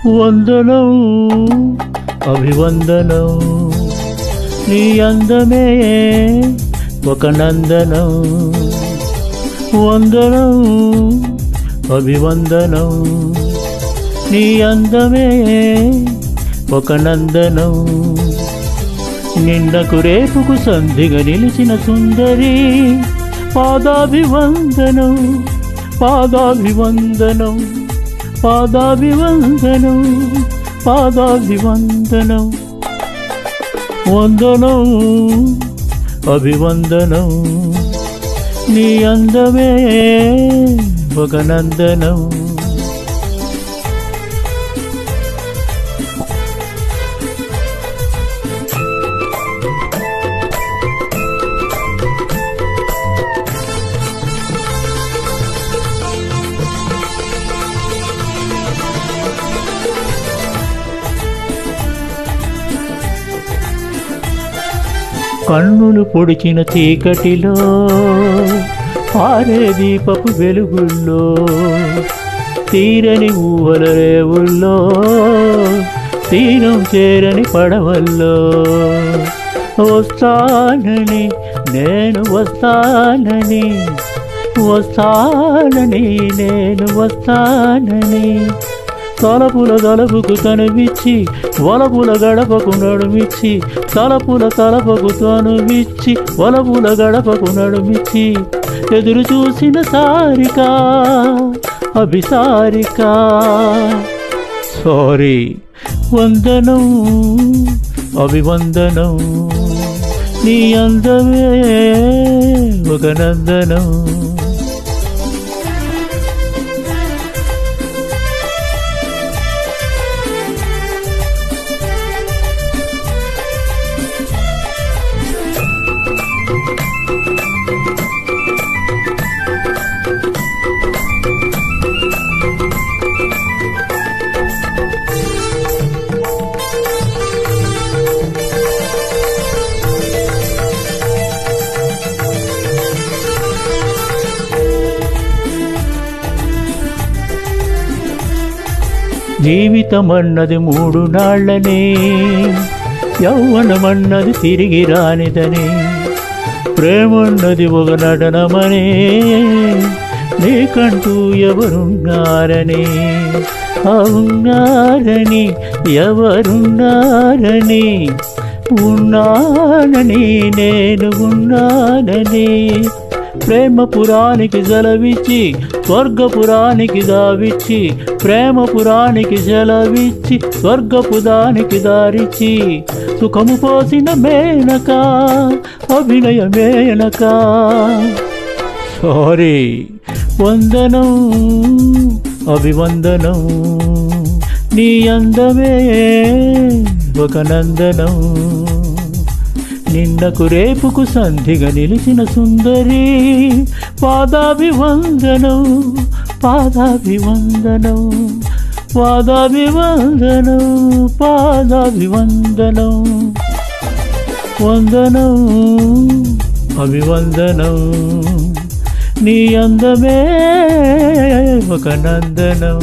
వందనం అభివందనం నీ అందమే ఒక నందనం వందనం అభివందనం నీ అందమే ఒక నందనం నిన్నకు రేపుకు సంధిగా నిలిచిన సుందరి పాదాభివందనం పాదాభివందనం పాదాభివందనం పాదాభివందనం వందనం అభివందనం నీ అందమే ఒక నందనం కన్నులు పొడిచిన చీకటిలో పారే దీపపు వెలుగుల్లో తీరని ఊహల రేవుల్లో తీరం చేరని పడవల్లో వస్తానని నేను వస్తానని వస్తానని నేను వస్తానని తలపుల తలపుకు తనువిచ్చి వలపుల గడపకు నడుమిచ్చి తలపుల తలపకు తనువిచ్చి వలపుల గడపకు నడుమిచ్చి ఎదురు చూసిన సారిక అభిసారిక సారీ వందనం అభివందనం నీ అందమే ఒక నందనం జీవితమన్నది 3 నాళ్ళనే యౌవనమన్నది తిరిగి రానిదని ప్రేమన్నది ఒక నటనమనే నీకంటూ ఎవరున్నారని ఉన్నారని ఎవరున్నారని ఉన్నానని నేను ఉన్నానని ప్రేమపురానికి జలవిచ్చి స్వర్గపురానికి దావిచ్చి ప్రేమపురానికి జలవిచ్చి స్వర్గపుదానికి దారిచ్చి సుఖము పోసిన మేనక అభినయ మేనక సారీ వందనం అభివందనం నీ అందమే ఒక నందనం నిన్నకు రేపుకు సంధిగా నిలిచిన సుందరి పాదాభివందనం పాదాభివందనం పాదాభివందనం పాదాభివందనం వందనం అభివందనం నీ అందమే ఒక నందనం